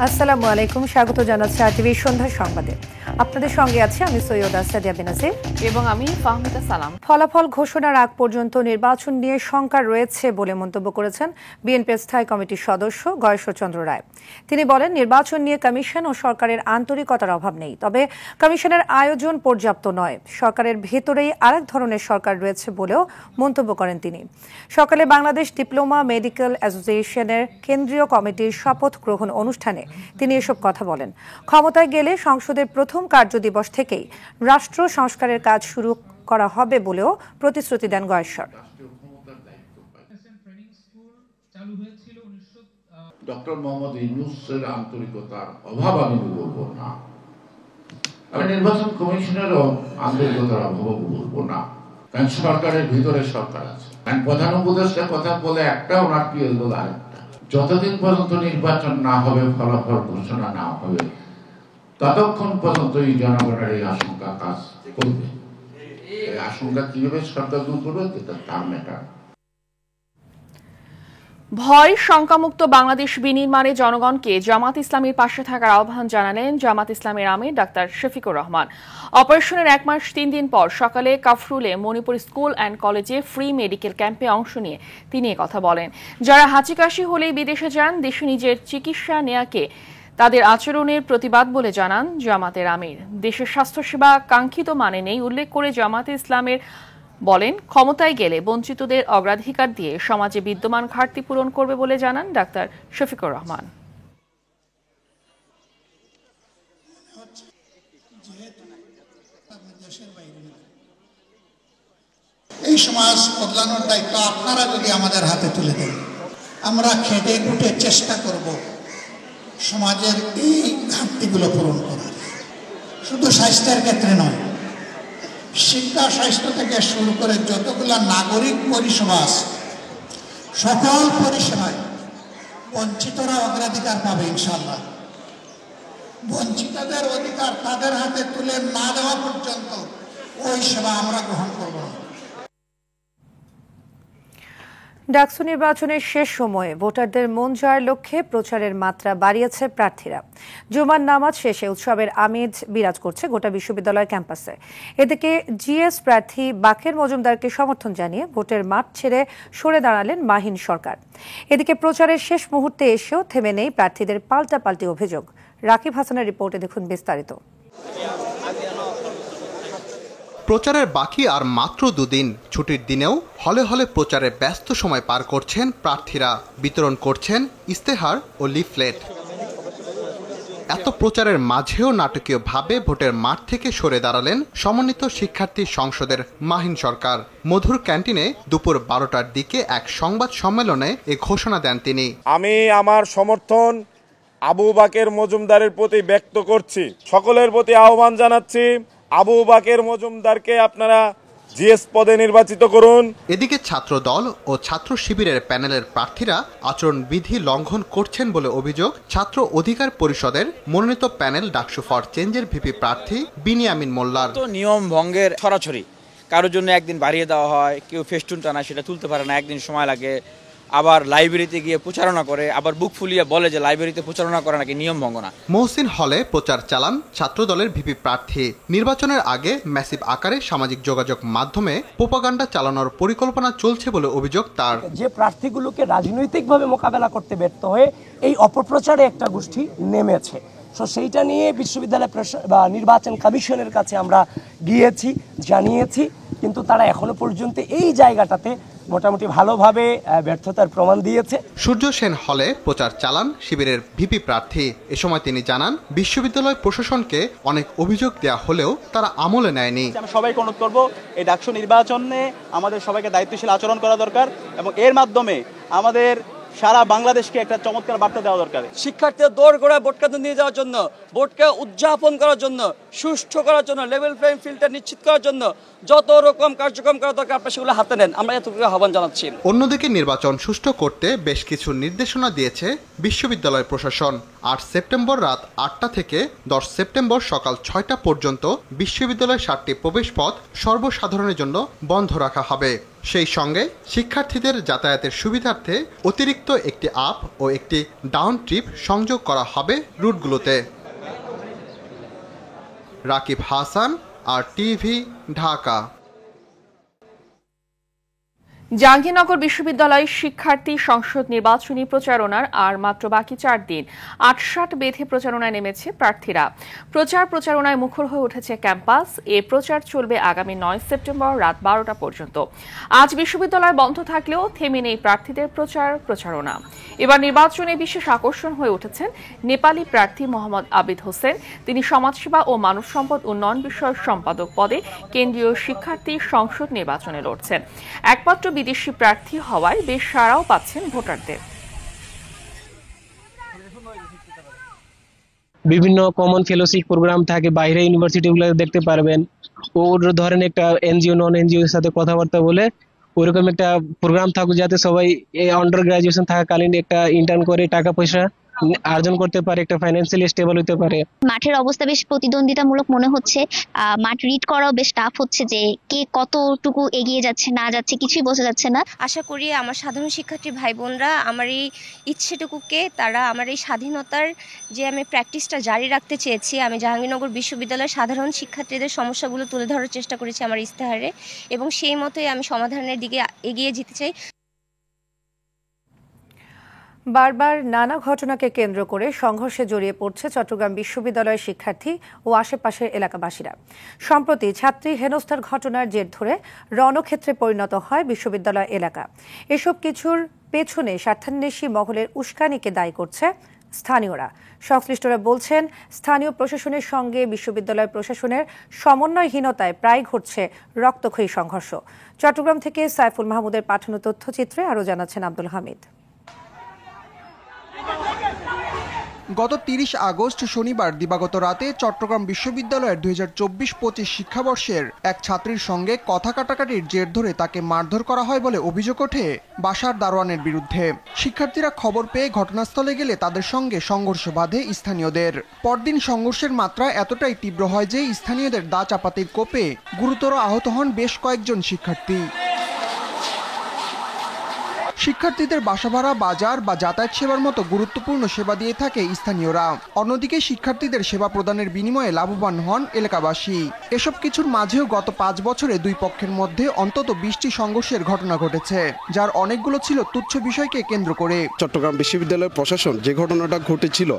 আসসালামু আলাইকুম, স্বাগত জানাচ্ছি আরটিভি সন্ধ্যার সংবাদে। আপনাদের সঙ্গে আছি আমি সৈয়দা সাদিয়া বেনাজির এবং আমি ফাহমিদা সালাম। ফলাফল ঘোষণার আগ পর্যন্ত নির্বাচন নিয়ে শঙ্কা রয়েছে বলে মন্তব্য করেছেন বিএনপির স্থায়ী কমিটির সদস্য গয়েশ্বরচন্দ্র রায়। তিনি বলেন, নির্বাচন নিয়ে কমিশন ও সরকারের আন্তরিকতার অভাব নেই, তবে কমিশনের আয়োজন পর্যাপ্ত নয়। সরকারের ভেতরেই আরেক ধরনের সরকার রয়েছে বলেও মন্তব্য করেন তিনি। সকালে বাংলাদেশ ডিপ্লোমা মেডিকেল অ্যাসোসিয়েশনের কেন্দ্রীয় কমিটির শপথ গ্রহণ অনুষ্ঠানে তিনি এসব কথা বলেন। ক্ষমতায় গেলে সংসদের প্রথম কার্যদিবস থেকেই রাষ্ট্র সংস্কারের কাজ শুরু করা হবে বলেও প্রতিশ্রুতি দেন গয়েশ্বর। ডক্টর মোহাম্মদ ইউনূসের আন্তরিকতার অভাব আমি বলবো না, আমি নির্বাচন কমিশনেরও আন্তরিকতার অভাব বলবো না, কারণ সরকারের ভিতরে সরকার আছে। প্রধান উপদেষ্টার কথা বলে একটা, ওনার পিএস বলে আরেকটা। যতদিন পর্যন্ত নির্বাচন না হবে, ফলাফল ঘোষণা না হবে, ততক্ষণ পর্যন্ত এই জনগণের এই আশঙ্কা কাজ করবে। এই আশঙ্কা কিভাবে সরকার দূর করবে তার ম্যাটার। ভয় শঙ্কামুক্ত বাংলাদেশ বিনির্মাণে জনগণকে জামাত ইসলামীর পাশে থাকার আহ্বান জানালেন জামাত ইসলামীর আমির ডাক্তার শফিকুর রহমান। অপারেশনের 1 মাস 3 দিন পর সকালে কাফরুলে মণিপুর স্কুল অ্যান্ড কলেজে ফ্রি মেডিকেল ক্যাম্পে অংশ নিয়ে তিনি কথা বলেন। যারা হাঁচি-কাশি হলেই বিদেশে যান, দেশে নিজের চিকিৎসা নেয়াকে তাদের আচরণের প্রতিবাদ বলে জানান জামাতের আমির। দেশের স্বাস্থ্যসেবা কাঙ্ক্ষিত মানে নেই উল্লেখ করে জামাতে ইসলামের বলেন, ক্ষমতায় গেলে বঞ্চিতদের অগ্রাধিকার দিয়ে সমাজে বিদ্যমান ঘাটতি পূরণ করবে বলে জানান ডাক্তার শফিকুর রহমান। এই সমাজ বদলানোর দায়িত্ব আপনারা যদি আমাদের হাতে তুলে দেন, আমরা খেটে খুঁটে চেষ্টা করব সমাজের এই ঘাটতিগুলো পূরণ করার। শুধু স্বাস্থ্যের ক্ষেত্রে নয়, শিক্ষা, স্বাস্থ্য থেকে শুরু করে যতগুলো নাগরিক পরিষেবা সকল পরিষেবায় বঞ্চিতরা অগ্রাধিকার পাবে ইনশাআল্লাহ। বঞ্চিতদের অধিকার তাদের হাতে তুলে না দেওয়া পর্যন্ত ওই সেবা আমরা গ্রহণ করব না। ডাকসু নির্বাচনের শেষ সময়ে ভোটারদের মন জয়ের লক্ষ্যে প্রচারের মাত্রা বাড়িয়েছে প্রার্থীরা। জুমার নামাজ শেষে উৎসবের আমেজ বিরাজ করছে গোটা বিশ্ববিদ্যালয় ক্যাম্পাসে। এদিকে জিএস প্রার্থী বাকের মজুমদারকে সমর্থন জানিয়ে ভোটের মাঠ ছেড়ে সরে দাঁড়ালেন মাহিন সরকার। এদিকে প্রচারের শেষ মুহূর্তে এসেও থেমে নেই প্রার্থীদের পাল্টাপাল্টি অভিযোগ। রাকিব হাসানের রিপোর্টে দেখুন বিস্তারিত। প্রচারের বাকি আর মাত্র 2 দিন। ছুটির দিনেও হলে হলে প্রচারে ব্যস্ত সময় পার করছেন প্রার্থীরা। বিতরণ করছেন ইস্তেহার ও লিফলেট। এত প্রচারের মাঝেও নাটকীয়ভাবে ভোটের মাঠ থেকে সরে দাঁড়ালেন সমন্বিত শিক্ষার্থী সংসদের মাহিন সরকার। মধুর ক্যান্টিনে দুপুর 12টার দিকে এক সংবাদ সম্মেলনে এ ঘোষণা দেন তিনি। আমি আমার সমর্থন আবু বাকের মজুমদারের প্রতি ব্যক্ত করছি। সকলের প্রতি আহ্বান জানাচ্ছি, আবু বাকের মজুমদারকে আপনারা জিএস পদে নির্বাচিত করুন। এদিকে ছাত্র দল ও ছাত্র শিবিরের প্যানেলের প্রার্থীরা আচরণবিধি লঙ্ঘন করছেন বলে অভিযোগ ছাত্র অধিকার পরিষদের মনোনীত প্যানেল ডাকসু ফর চেঞ্জের ভিপি প্রার্থী বিনিয়ামিন মোল্লার। নিয়ম ভঙ্গের ছড়াছড়ি, কারোর জন্য একদিন বাড়িয়ে দেওয়া হয়, কেউ ফেস্টুন টানা সেটা তুলতে পারে না, একদিন সময় লাগে। আবার লাইব্রেরিতে গিয়ে প্রচারণা করে, আবার বুক ফুলিয়ে বলে যে লাইব্রেরিতে প্রচারণা করা নাকি নিয়ম ভঙ্গ না। মহসিন হলে প্রচার চালান ছাত্র দলের ভিপি প্রার্থী। নির্বাচনের আগে ম্যাসিভ আকারে সামাজিক যোগাযোগ মাধ্যমে প্রোপাগান্ডা চালানোর পরিকল্পনা চলছে বলে অভিযোগ তার। যে প্রার্থীগুলোকে রাজনৈতিকভাবে মোকাবেলা করতে ব্যর্থ হয়ে এই অপপ্রচারে একটা গোষ্ঠী নেমেছে, সেইটা নিয়ে বিশ্ববিদ্যালয় নির্বাচন কমিশনের কাছে আমরা গিয়েছি, জানিয়েছি, কিন্তু তারা এখনো পর্যন্ত এই জায়গাটাতে মোটামুটি ভালোভাবে ব্যর্থতার প্রমাণ দিয়েছে। সূর্য সেন হলে প্রচার চালান শিবিরের ভিপি প্রার্থী। এ সময় তিনি জানান, বিশ্ববিদ্যালয় প্রশাসনকে অনেক অভিযোগ দেয়া হলেও তারা আমলে নেয়নি। আমি সবাইকে অনুরোধ করব, এই ডাকসু নির্বাচনে আমাদের সবাইকে দায়িত্বশীল আচরণ করা দরকার এবং এর মাধ্যমে আমাদের সারা বাংলাদেশকে একটা চমৎকার বার্তা দেওয়া দরকার। শিক্ষার্থীদের দৌড় করে ভোট কেন্দ্রে নিয়ে যাওয়ার জন্য, ভোটকে উদযাপন করার জন্য, সুষ্ঠু করার জন্য, লেভেল প্লেইং ফিল্ডটা নিশ্চিত করার জন্য যত রকম কার্যক্রম করা দরকার আপনারা সেগুলো হাতে নেন, আমরা এতটুকু আহ্বান জানাচ্ছি। অন্যদিকে নির্বাচন সুষ্ঠু করতে বেশ কিছু নির্দেশনা দিয়েছে বিশ্ববিদ্যালয় প্রশাসন। 8 সেপ্টেম্বর রাত 8টা থেকে 10 সেপ্টেম্বর সকাল 6টা পর্যন্ত বিশ্ববিদ্যালয়ের 7টি প্রবেশ পথ সর্বসাধারণের জন্য বন্ধ রাখা হবে। সেই সঙ্গে শিক্ষার্থীদের যাতায়াতের সুবিধার্থে অতিরিক্ত একটি আপ ও একটি ডাউন ট্রিপ সংযোগ করা হবে রুটগুলোতে। রাকিব হাসান, RTV, ঢাকা। জাহাঙ্গীরনগর বিশ্ববিদ্যালয় শিক্ষার্থী সংসদ নির্বাচনী প্রচারণার আর মাত্র বাকি 4 দিন। ৮ বেঁধে প্রচারণায় নেমেছে প্রার্থীরা। প্রচারণায় মুখর হয়ে উঠেছে ক্যাম্পাস। এ প্রচার চলবে আগামী 9 সেপ্টেম্বর রাত 12টা পর্যন্ত। আজ বিশ্ববিদ্যালয় বন্ধ থাকলেও থেমে নেই প্রার্থীদের প্রচারণা। এবার নির্বাচনে বিশেষ আকর্ষণ হয়ে উঠেছেন নেপালি প্রার্থী মোহাম্মদ আবিদ হোসেন। তিনি সমাজসেবা ও মানব সম্পদ উন্নয়ন বিষয়ক সম্পাদক পদে কেন্দ্রীয় শিক্ষার্থী সংসদ নির্বাচনে লড়ছেন। একমাত্র বিদেশি প্রার্থী হওয়ায় বেশ সাড়াও পাচ্ছেন ভোটারদের। বিভিন্ন কমন ফেলোশিপ প্রোগ্রাম থাকে, বাইরে ইউনিভার্সিটিগুলো দেখতে পারবেন। ওর ধরেন একটা এনজিও নন এনজিও এর সাথে কথাবার্তা বলে ওইরকম একটা প্রোগ্রাম থাকুক যাতে সবাই আন্ডার গ্রাজুয়েশন থাকাকালীন একটা ইন্টার্ন করে টাকা পয়সা অর্জন করতে পারে, একটা ফাইন্যান্সিয়ালি স্টেবল হতে পারে। মাঠের অবস্থা বেশ প্রতিদ্বন্দ্বিতামূলক মনে হচ্ছে। মাঠ রিড করাও বেশ টাফ হচ্ছে, যে কে কতটুকু এগিয়ে যাচ্ছে না যাচ্ছে কিছুই বোঝা যাচ্ছে না। আশা করি আমার সাধারণ শিক্ষার্থী ভাই বোনরা আমার এই ইচ্ছেটুকুকে, তারা আমার এই স্বাধীনতার যে আমি প্র্যাকটিসটা জারি রাখতে চেয়েছি, আমি জাহাঙ্গীরনগর বিশ্ববিদ্যালয়ের সাধারণ শিক্ষার্থীদের সমস্যাগুলো তুলে ধরার চেষ্টা করেছি আমার ইস্তেহারে, এবং সেই মতোই আমি সমাধানের দিকে এগিয়ে যেতে চাই। বারবার নানা ঘটনাকে কেন্দ্র করে সংঘর্ষে জড়িয়ে পড়ছে চট্টগ্রাম বিশ্ববিদ্যালয়ের শিক্ষার্থী ও আশেপাশের এলাকাবাসীরা। সম্প্রতি ছাত্রী হেনস্থার ঘটনার জের ধরে রণক্ষেত্রে পরিণত হয় বিশ্ববিদ্যালয় এলাকা। এসব কিছুর পেছনে স্বার্থান্বেষী মহলের উস্কানিকে দায়ী করছে স্থানীয়রা। সংশ্লিষ্টরা বলছেন, স্থানীয় প্রশাসনের সঙ্গে বিশ্ববিদ্যালয় প্রশাসনের সমন্বয়হীনতায় প্রায় ঘটছে রক্তক্ষয়ী সংঘর্ষ। চট্টগ্রাম থেকে সাইফুল মাহমুদের পাঠানো তথ্যচিত্রে আরও জানাচ্ছেন আব্দুল হামিদ। গত 30 আগস্ট শনিবার দিবাগত রাতে চট্টগ্রাম বিশ্ববিদ্যালয়ের 2024-25 শিক্ষাবর্ষের এক ছাত্রীর সঙ্গে কথা কাটাকাটির জের ধরে তাকে মারধর করা হয় বলে অভিযোগ ওঠে বাসার দারোয়ানের বিরুদ্ধে। শিক্ষার্থীরা খবর পেয়ে ঘটনাস্থলে গেলে তাদের সঙ্গে সংঘর্ষ বাধে স্থানীয়দের। পরদিন সংঘর্ষের মাত্রা এতটাই তীব্র হয় যে স্থানীয়দের দা চাপাতির কোপে গুরুতর আহত হন বেশ কয়েকজন শিক্ষার্থী। শিক্ষার্থীদের বাসা ভাড়া, বাজার বা যাতায়াত সেবার মতো গুরুত্বপূর্ণ সেবা দিয়ে থাকে স্থানীয়রা। অন্যদিকে শিক্ষার্থীদের সেবা প্রদানের বিনিময়ে লাভবান হন এলাকাবাসী। এসব কিছুর মাঝেও গত 5 বছরে দুই পক্ষের মধ্যে অন্তত 20টি সংঘর্ষের ঘটনা ঘটেছে, যার অনেকগুলো ছিল তুচ্ছ বিষয়কে কেন্দ্র করে। চট্টগ্রাম বিশ্ববিদ্যালয়ের প্রশাসন যে ঘটনাটা ঘটেছিল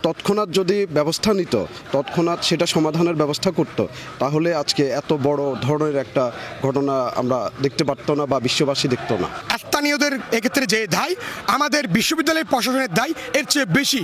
তৎক্ষণাৎ যদি ব্যবস্থা নিত, তৎক্ষণাৎ সেটা সমাধানের ব্যবস্থা করত, তাহলে আজকে এত বড় ধরনের একটা ঘটনা আমরা দেখতে পারতো না বা বিশ্ববাসী দেখতো না। স্থানীয়দের এক্ষেত্রে যে দায়, আমাদের বিশ্ববিদ্যালয়ের প্রশাসনের দায় এর চেয়ে বেশি।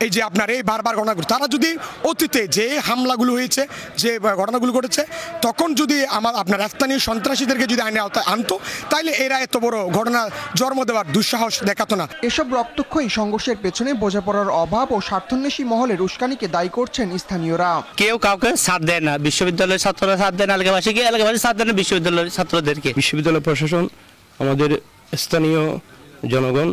এই যে আপনার এই বারবার ঘটনাগুলো, তারা যদি অতীতে যে হামলাগুলো হয়েছে, যে ঘটনাগুলো ঘটেছে, তখন যদি আপনার স্থানীয় সন্ত্রাসীদেরকে যদি আইনে আওতায় আনতো, তাইলে এরা এত বড় ঘটনা জন্ম দেওয়ার দুঃসাহস দেখাতো না। এসব রক্তক্ষয়ী সংঘর্ষের পেছনে বোঝাপড়ার অভাব ও স্বার্থান্বেষী মহলের উস্কানিকে দায়ী করছেন স্থানীয়রা। কেউ কাউকে সাথ দেয় না, বিশ্ববিদ্যালয়ের ছাত্ররা সাথ দেয় না এলাকাবাসীকে, এলাকাবাসী সাথ দেয় না বিশ্ববিদ্যালয়ের ছাত্রদেরকে। বিশ্ববিদ্যালয় প্রশাসন আমাদের স্থানীয় জনগণ,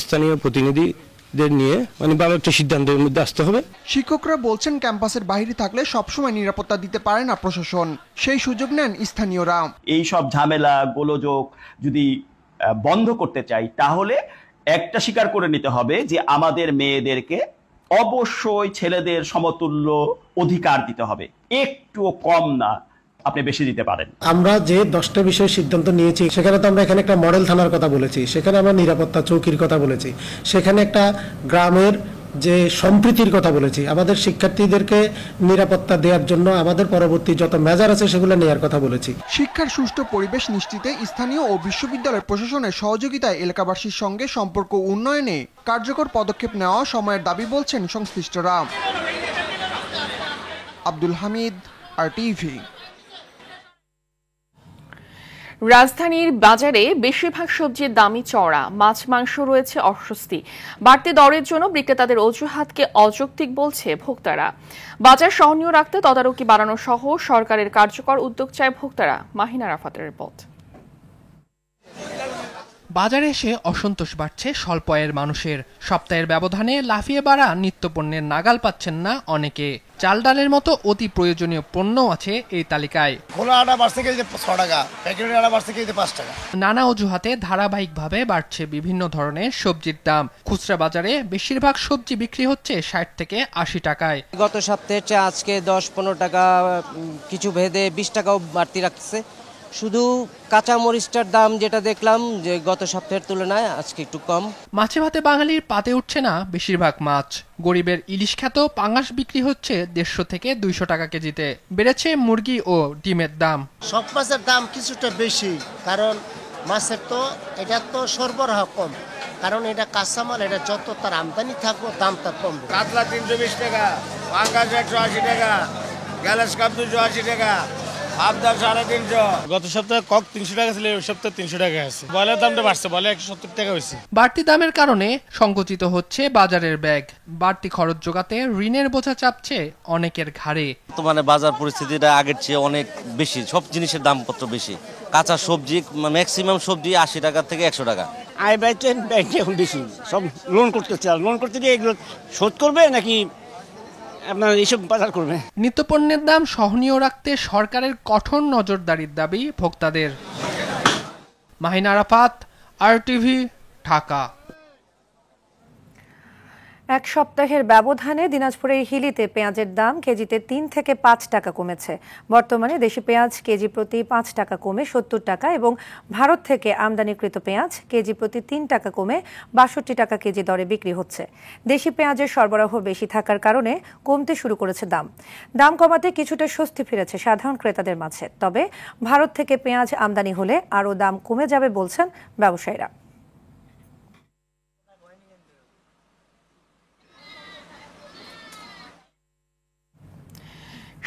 স্থানীয় প্রতিনিধিদের নিয়ে ভালো একটা সিদ্ধান্তের মধ্যে আসতে হবে। শিক্ষকরা বলছেন, ক্যাম্পাসের বাইরে থাকলে সবসময় নিরাপত্তা দিতে পারে না প্রশাসন, সেই সুযোগ নেন স্থানীয়রা। এই সব ঝামেলা গোলযোগ যদি বন্ধ করতে চাই, তাহলে একটা স্বীকার করে নিতে হবে যে আমাদের মেয়েদেরকে অবশ্যই ছেলেদের সমতুল্য অধিকার দিতে হবে, একটুও কম না, আপনি বেশি দিতে পারেন। আমরা যে 10টা বিষয়ে সিদ্ধান্ত নিয়েছি, সেখানে তো আমরা এখানে একটা মডেল থানার কথা বলেছি, সেখানে আমরা নিরাপত্তা চৌকির কথা বলেছি, সেখানে একটা গ্রামের যে সম্প্রীতির কথা বলেছি, আমাদের শিক্ষার্থীদেরকে নিরাপত্তা দেওয়ার জন্য আমাদের পরবর্তী যত মেজার আছে সেগুলো নেওয়ার কথা বলেছি। শিক্ষার সুষ্ঠু পরিবেশ নিশ্চিতে স্থানীয় ও বিশ্ববিদ্যালয় প্রশাসনের সহযোগিতায় এলাকাবাসীর সঙ্গে সম্পর্ক উন্নয়নে কার্যকর পদক্ষেপ নেওয়া সময়ের দাবি বলছেন সংশ্লিষ্টরা। আব্দুল হামিদ, RTV। রাজধানীর বাজারে বেশিরভাগ সবজির দামই চড়া, মাছ মাংস রয়েছে অস্বস্তি। বাড়তি দরের জন্য বিক্রেতাদের অজুহাতকে অযৌক্তিক বলছে ভোক্তারা। বাজার সহনীয় রাখতে তদারকি বাড়ানো সহ সরকারের কার্যকর উদ্যোগ চায় ভোক্তারা। মাহিনা রাফাতের রিপোর্ট। বাজারে এসে অসন্তোষ বাড়ছে স্বল্প আয়ের মানুষের। সপ্তাহের ব্যবধানে লাফিয়ে বাড়া নিত্যপণ্যের নাগাল পাচ্ছেন না অনেকে। চাল ডালের মতো অতি প্রয়োজনীয় পণ্য আছে এই তালিকায়। খোলা আটা বাড়ছে কেজিতে 6 টাকা, প্যাকেটের আটা বাড়ছে কেজিতে 5 টাকা। নানা অজুহাতে ধারাবাহিকভাবে বাড়ছে বিভিন্ন ধরনের সবজির দাম। খুচরা বাজারে বেশিরভাগ সবজি বিক্রি হচ্ছে 60 থেকে 80 টাকায়। গত সপ্তাহের চেয়ে আজকে 10-15 টাকা, কিছু ভেদে 20 টাকাও বাড়তি রাখছে। শুধু কাঁচা মরিচটার দাম যেটা দেখলাম যে গত সপ্তাহের তুলনায় আজকে একটু কম। মাছে ভাতে বাঙালির পাতে উঠছে না বেশিরভাগ মাছ। গরিবের ইলিশ খ্যাত পাঙাশ বিক্রি হচ্ছে 150 থেকে 200 টাকা কেজিতে। বেড়েছে মুরগি ও ডিমের দাম। সব মাছের দাম কিছুটা বেশি, কারণ মাছের তো এটা তো সরবরাহ কম, কারণ এটা কাঁচামাল, এটা যত তার আমদানি থাকবে দাম তার কমবে। কাতলা 320 টাকা, পাঙ্গাস 180 টাকা, গ্যালাস কাপ 280 টাকা, আবদার 350। গত সপ্তাহে কক 300 টাকা ছিল, এই সপ্তাহে 300 টাকা আছে। বয়লার দামটা বাড়ছে, বলে 170 টাকা হয়েছে। বাড়তি দামের কারণে সংকুচিত হচ্ছে বাজারের ব্যাগ। বাড়তি খরচ জোগাতে ঋণের বোঝা চাপছে অনেকের ঘাড়ে। বর্তমানে বাজার পরিস্থিতিটা আগের চেয়ে অনেক বেশি, সব জিনিসের দামপত্র বেশি। কাঁচা সবজি ম্যাক্সিমাম সবজি 80 টাকা থেকে 100 টাকা। আয় ব্যয় ব্যাংকে এখন বেশি, সব লোন করতে চায়। লোন করতে গিয়ে এগুলো শোধ করবে নাকি আপনার এইসব বাজার করবে? নিত্যপণ্যের দাম সহনীয় রাখতে সরকারের কঠোর নজরদারির দাবি ভোক্তাদের। মাহিন আরাফাত, RTV, ঢাকা। এক সপ্তাহের ব্যবধানে দিনাজপুরের হিলিতে পেঁয়াজের দাম কেজিতে 3 থেকে 5 টাকা কমেছে। বর্তমানে দেশি পেঁয়াজ কেজি প্রতি 5 টাকা কমে 70 টাকা এবং ভারত থেকে আমদানিকৃত পেঁয়াজ কেজি প্রতি 3 টাকা কমে 62 টাকা কেজি দরে বিক্রি হচ্ছে। দেশি পেঁয়াজের সরবরাহ বেশি থাকার কারণে কমতে শুরু করেছে দাম। দাম কমাতে কিছুটা স্বস্তি ফিরেছে সাধারণ ক্রেতাদের মাঝে। তবে ভারত থেকে পেঁয়াজ আমদানি হলে আরও দাম কমে যাবে বলছেন ব্যবসায়ীরা।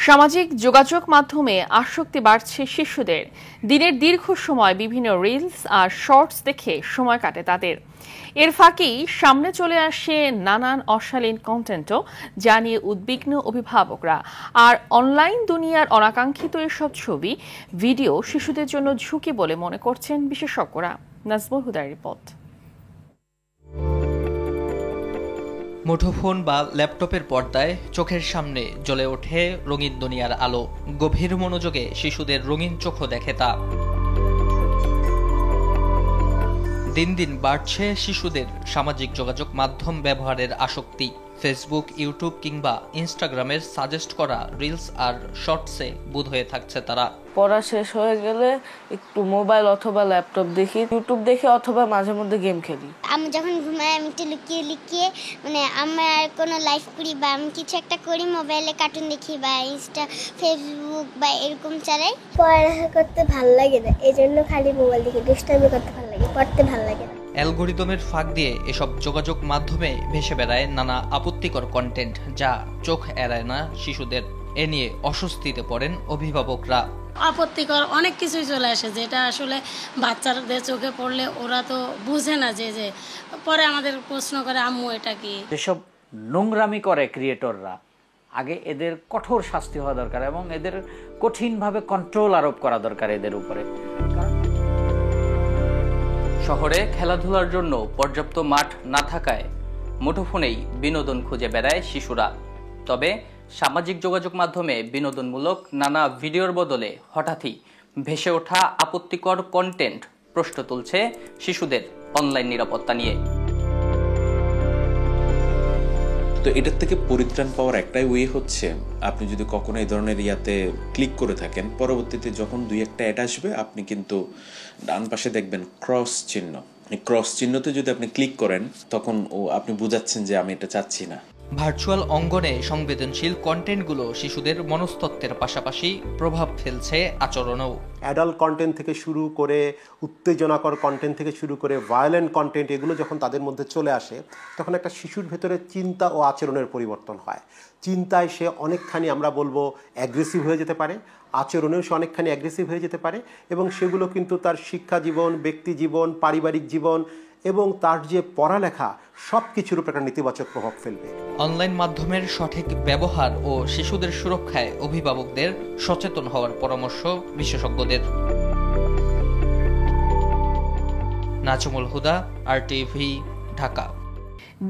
সামাজিক যোগাযোগ মাধ্যমে আসক্তি বাড়ছে শিশুদের। দিনের দীর্ঘ সময় বিভিন্ন রিলস আর শর্টস দেখে সময় কাটে তাদের। এর ফাঁকেই সামনে চলে আসে নানান অশালীন কন্টেন্টও, যা নিয়ে উদ্বিগ্ন অভিভাবকরা। আর অনলাইন দুনিয়ার অনাকাঙ্ক্ষিত এসব ছবি, ভিডিও শিশুদের জন্য ঝুঁকি বলে মনে করছেন বিশেষজ্ঞরা। নাজমুল হুদার রিপোর্ট। মুঠোফোন বা ল্যাপটপের পর্দায় চোখের সামনে জ্বলে ওঠে রঙিন দুনিয়ার আলো। গভীর মনোযোগে শিশুদের রঙিন চোখও দেখে তা। দিন দিন বাড়ছে শিশুদের সামাজিক যোগাযোগ মাধ্যম ব্যবহারের আসক্তি। ফেসবুক, ইউটিউব কিংবা ইনস্টাগ্রামের সাজেস্ট করা রিলস আর শর্টসে বুঁদ হয়ে থাকছে তারা। পড়া শেষ হয়ে গেলে একটু মোবাইল অথবা ল্যাপটপ দেখি, ইউটিউব দেখি অথবা মাঝে মধ্যে গেম খেলি। আমি যখন ঘুমাই আমি একটু লুকিয়ে লুকিয়ে আমার কোনো লাইভ করি বা আমি কিছু একটা করি, মোবাইলে কার্টুন দেখি বা ইনস্টা, ফেসবুক বা এরকম চালাই। পড়ালেখা করতে ভালো লাগে না, এই জন্য খালি মোবাইল দেখি। দুষ্টামি করতে ভালো লাগে, পড়তে ভালো লাগে না। অ্যালগোরিদমের ফাঁক দিয়ে এসব যোগাযোগ মাধ্যমে ভেসে বেড়ায় নানা আপত্তিকর কন্টেন্ট, যা চোখ এড়ায় না শিশুদের। এ নিয়ে অস্বস্তিতে পড়েন অভিভাবকরা। আপত্তিকর অনেক কিছুই চলে আসে, যেটা আসলে বাচ্চাদের চোখে পড়লে ওরা তো বুঝে না, যে পরে আমাদের প্রশ্ন করে আম্মু এটা কি। যেসব নোংরামি করে ক্রিয়েটররা, আগে এদের কঠোর শাস্তি হওয়া দরকার এবং এদের কঠিনভাবে কন্ট্রোল আরোপ করা দরকার এদের উপরে। শহরে খেলাধুলার জন্য পর্যাপ্ত মাঠ না থাকায় মুঠোফোনেই বিনোদন খুঁজে বেড়ায় শিশুরা। তবে সামাজিক যোগাযোগ মাধ্যমে বিনোদনমূলক নানা ভিডিওর বদলে হঠাৎই ভেসে ওঠা আপত্তিকর কন্টেন্ট প্রশ্ন তুলছে শিশুদের অনলাইন নিরাপত্তা নিয়ে। তো এটার থেকে পরিত্রাণ পাওয়ার একটাই ওয়ে হচ্ছে, আপনি যদি কখনো এই ধরনের ইয়াতে ক্লিক করে থাকেন, পরবর্তীতে যখন 2-1 অ্যাড আসবে আপনি কিন্তু ডান পাশে দেখবেন ক্রস চিহ্ন। এই ক্রস চিহ্নতে যদি আপনি ক্লিক করেন তখন আপনি বুঝাচ্ছেন যে আমি এটা চাচ্ছি না। ভার্চুয়াল অঙ্গনে সংবেদনশীল কন্টেন্টগুলো শিশুদের মনস্তত্ত্বের পাশাপাশি প্রভাব ফেলছে আচরণেও। অ্যাডাল্ট কন্টেন্ট থেকে শুরু করে উত্তেজনাকর কন্টেন্ট থেকে শুরু করে ভায়োলেন্ট কন্টেন্ট, এগুলো যখন তাদের মধ্যে চলে আসে তখন একটা শিশুর ভেতরে চিন্তা ও আচরণের পরিবর্তন হয়। চিন্তায় সে অনেকখানি আমরা বলবো অ্যাগ্রেসিভ হয়ে যেতে পারে, আচরণেও সে অনেকখানি অ্যাগ্রেসিভ হয়ে যেতে পারে এবং সেগুলো কিন্তু তার শিক্ষা জীবন, ব্যক্তি জীবন, পারিবারিক জীবন এবং তার যে পড়ালেখা সব কিছুর উপর একটা নেতিবাচক প্রভাব ফেলবে। অনলাইন মাধ্যমের সঠিক ব্যবহার ও শিশুদের সুরক্ষায় অভিভাবকদের সচেতন হওয়ার পরামর্শ বিশেষজ্ঞদের। নাজমুল হুদা, RTV, ঢাকা।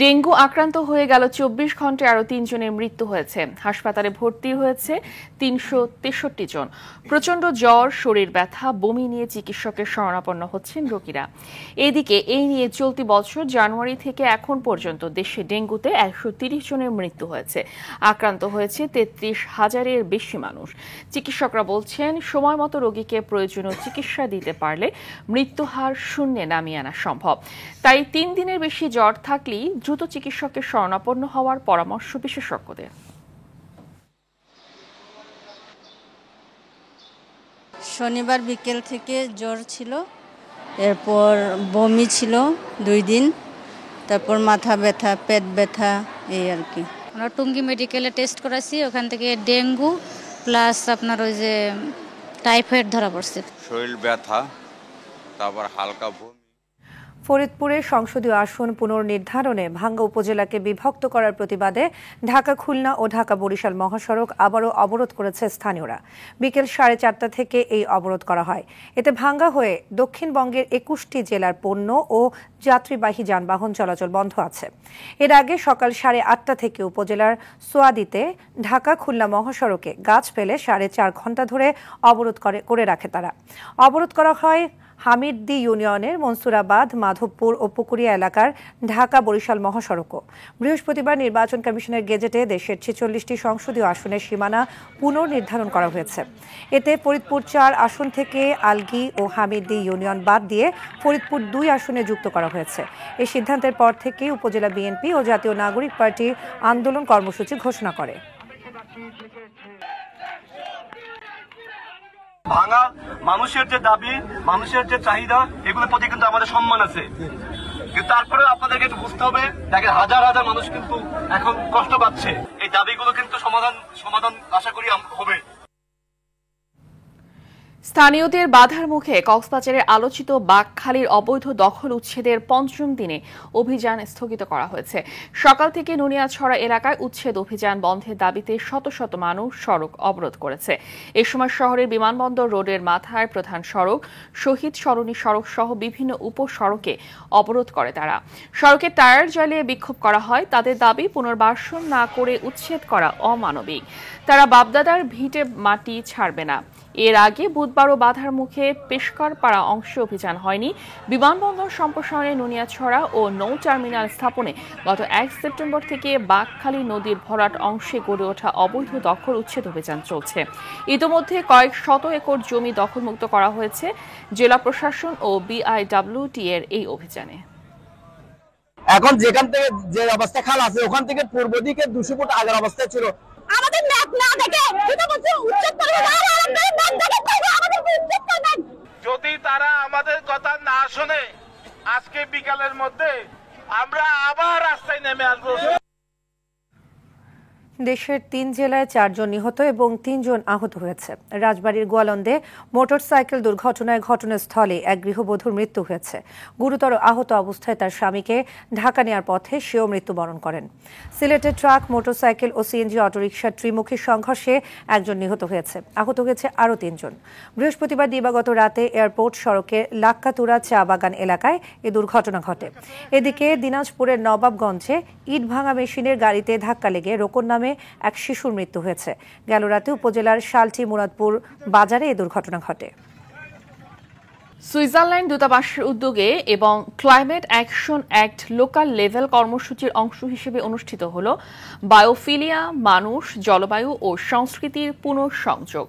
ডেঙ্গু আক্রান্ত হয়ে গেল 24 ঘন্টায় আরও 3 জনের মৃত্যু হয়েছে। হাসপাতালে ভর্তি হয়েছে 363 জন। প্রচণ্ড জ্বর, শরীর ব্যথা, বমি নিয়ে চিকিৎসকের শরণাপন্ন হচ্ছেন রোগীরা। এদিকে এই নিয়ে চলতি বছর জানুয়ারি থেকে এখন পর্যন্ত দেশে ডেঙ্গুতে 130 জনের মৃত্যু হয়েছে। আক্রান্ত হয়েছে 33,000-এর বেশি মানুষ। চিকিৎসকরা বলছেন, সময় মতো রোগীকে প্রয়োজনীয় চিকিৎসা দিতে পারলে মৃত্যুহার শূন্যে নামিয়ে আনা সম্ভব। তাই 3 দিনের বেশি জ্বর থাকলেই দ্রুত চিকিৎসকের শরণাপন্ন হওয়ার পরামর্শ বিশেষজ্ঞদের। শনিবার বিকেল থেকে জ্বর ছিল, এরপর বমি ছিল 2 দিন, তারপর মাথা ব্যথা, পেট ব্যথা, এই আর কি। আমরা টুঙ্গি মেডিকেলে টেস্ট করাইছি, ওখান থেকে ডেঙ্গু প্লাস আপনার ওই যে টাইফয়েড ধরা পড়ছে। শরীর ব্যথা, তারপর হালকা বমি। ফরিদপুরে সংসদীয় আসন পুনর্নির্ধারণে ভাঙ্গা উপজেলাকে বিভক্ত করার প্রতিবাদে ঢাকা খুলনা ও ঢাকা বরিশাল মহাসড়ক আবারও অবরোধ করেছে স্থানীয়রা। বিকেল 4:30 থেকে এই অবরোধ করা হয়। এতে ভাঙ্গা হয়ে দক্ষিণবঙ্গের 21টি জেলার পণ্য ও যাত্রীবাহী যানবাহন চলাচল বন্ধ আছে। এর আগে সকাল 8:30 থেকে উপজেলার সোয়াদিতে ঢাকা খুলনা মহাসড়কে গাছ ফেলে 4.5 ঘন্টা ধরে অবরোধ করে রাখে তারা। অবরোধ করা হয় হামিদদি ইউনিয়নের মনসুরাবাদ, মাধবপুর ও পুকুরিয়া এলাকার ঢাকা বরিশাল মহাসড়কও। বৃহস্পতিবার নির্বাচন কমিশনের গেজেটে দেশের 46টি সংসদীয় আসনের সীমানা পুনর্নির্ধারণ করা হয়েছে। এতে ফরিদপুর 4 আসন থেকে আলগি ও হামিদদি ইউনিয়ন বাদ দিয়ে ফরিদপুর 2 আসনে যুক্ত করা হয়েছে। এই সিদ্ধান্তের পর থেকে উপজেলা বিএনপি ও জাতীয় নাগরিক পার্টি আন্দোলন কর্মসূচি ঘোষণা করে। ভাঙা মানুষের যে দাবি, মানুষের যে চাহিদা, এগুলোর প্রতি কিন্তু আমাদের সম্মান আছে, কিন্তু তারপরে আপনাদেরকে একটু বুঝতে হবে, দেখেন হাজার হাজার মানুষ কিন্তু এখন কষ্ট পাচ্ছে। এই দাবিগুলো কিন্তু সমাধান আশা করি হবে। স্থানীয়দের বাধার মুখে কক্সবাজারের আলোচিত বাঘখালীর অবৈধ দখল উচ্ছেদের 5ম দিনে অভিযান স্থগিত করা হয়েছে। সকাল থেকে নুনিয়াছড়া এলাকায় উচ্ছেদ অভিযান বন্ধের দাবিতে শত শত মানুষ সড়ক অবরোধ করেছে। এ সময় শহরের বিমানবন্দর রোডের মাথায় প্রধান সড়ক, শহীদ সরণি সড়ক সহ বিভিন্ন উপসড়কে অবরোধ করে তারা। সড়কে টায়ার জ্বালিয়ে বিক্ষোভ করা হয়। তাদের দাবি, পুনর্বাসন না করে উচ্ছেদ করা অমানবিক। তারা বাপদাদার ভিটে মাটি ছাড়বে না। এর আগে বুধবারও বাধার মুখে পেশকারপাড়া অংশে অভিযান হয়নি। বিমানবন্দর সম্প্রসারণে নুনিয়াছড়া ও নৌ টার্মিনাল স্থাপনে গত 1 সেপ্টেম্বর থেকে বাঘখালী নদীর ভরাট অংশে গড়ে ওঠা অবৈধ দখল উচ্ছেদ অভিযান চলছে। ইতোমধ্যে কয়েক শত একর জমি দখলমুক্ত করা হয়েছে জেলা প্রশাসন ও BIWT এর এই অভিযানে। এখন যেখান থেকে যে অবস্থা খাল আছে, ওখান থেকে পূর্ব দিকে 200 ফুট আগের অবস্থায় ছিল। আমাদের ম্যাপ না দেখে এটা বলছে উচ্ছেদ করবে না, আমাদের ম্যাপ দেখে আমাদের উচ্ছেদ করবেন। যদি তারা আমাদের কথা না শুনে, আজকে বিকালের মধ্যে আমরা আবার রাস্তায় নেমে আসবো। দেশের 3 জেলায় 4 জন নিহত এবং 3 জন আহত হয়েছে। রাজবাড়ীর গোয়ালন্দে মোটরসাইকেল দুর্ঘটনায় ঘটনাস্থলে এক গৃহবধূর মৃত্যু হয়েছে। গুরুতর আহত অবস্থায় তার স্বামীকে ঢাকা নেওয়ার পথে সেও মৃত্যুবরণ করেন। সিলেটে ট্রাক, মোটরসাইকেল ও সিএনজি অটোরিকশার ত্রিমুখী সংঘর্ষে একজন নিহত হয়েছে। আহত হয়েছে আরও 3 জন। বৃহস্পতিবার দিবাগত রাতে এয়ারপোর্ট সড়কের লাক্কাতুরা চা বাগান এলাকায় এ দুর্ঘটনা ঘটে। এদিকে দিনাজপুরের নবাবগঞ্জে ইট ভাঙা মেশিনের গাড়িতে ধাক্কা লেগে রোকন নামে এক শিশুর মৃত্যু হয়েছে। গেল রাতে উপজেলার শালটি মুরাদপুর বাজারে এই দুর্ঘটনা ঘটে। সুইজারল্যান্ড দূতাবাসের উদ্যোগে এবং climate action act local level কর্মসূচির অংশ হিসেবে অনুষ্ঠিত হল বায়োফিলিয়া, মানুষ, জলবায়ু ও সংস্কৃতির পুনঃসংযোগ।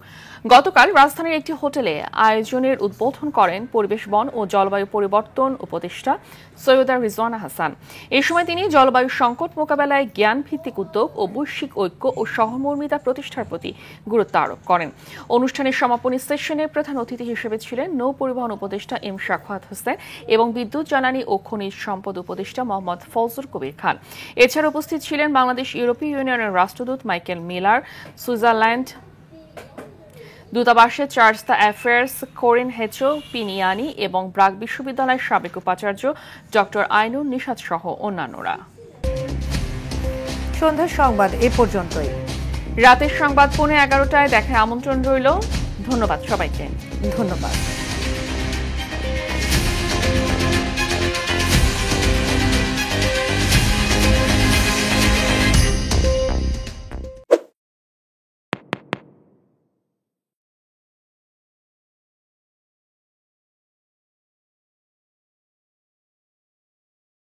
গতকাল রাজধানীর একটি হোটেলে আয়োজনের উদ্বোধন করেন পরিবেশ, বন ও জলবায়ু পরিবর্তন উপদেষ্টা সৈয়দা রিজওয়ানা হাসান। এ সময় তিনি জলবায়ু সংকট মোকাবেলায় জ্ঞানভিত্তিক উদ্যোগ ও বৈশ্বিক ঐক্য ও সহমর্মিতা প্রতিষ্ঠার প্রতি গুরুত্ব আরোপ করেন। অনুষ্ঠানের সমাপনী সেশনে প্রধান অতিথি হিসেবে ছিলেন নৌ পরিবহন উপদেষ্টা এম শাখাওয়াত হোসেন এবং বিদ্যুৎ, জ্বালানি ও খনিজ সম্পদ উপদেষ্টা মোহাম্মদ ফজলুর কবির খান। এছাড়া উপস্থিত ছিলেন বাংলাদেশ ইউরোপীয় ইউনিয়নের রাষ্ট্রদূত মাইকেল মিলার, সুইজারল্যান্ড দূতাবাসের চার্জ দ্য অ্যাফেয়ার্স কোরিন হেচো পিনিয়ানি এবং ব্রাগ বিশ্ববিদ্যালয়ের সাবেক উপাচার্য ডক্টর আইনুন নিশাত সহ অন্যান্যরা। সন্ধ্যার সংবাদ এ পর্যন্তই। রাতের সংবাদ 11:15টায় দেখার আমন্ত্রণ রইল। ধন্যবাদ সবাইকে। ধন্যবাদ।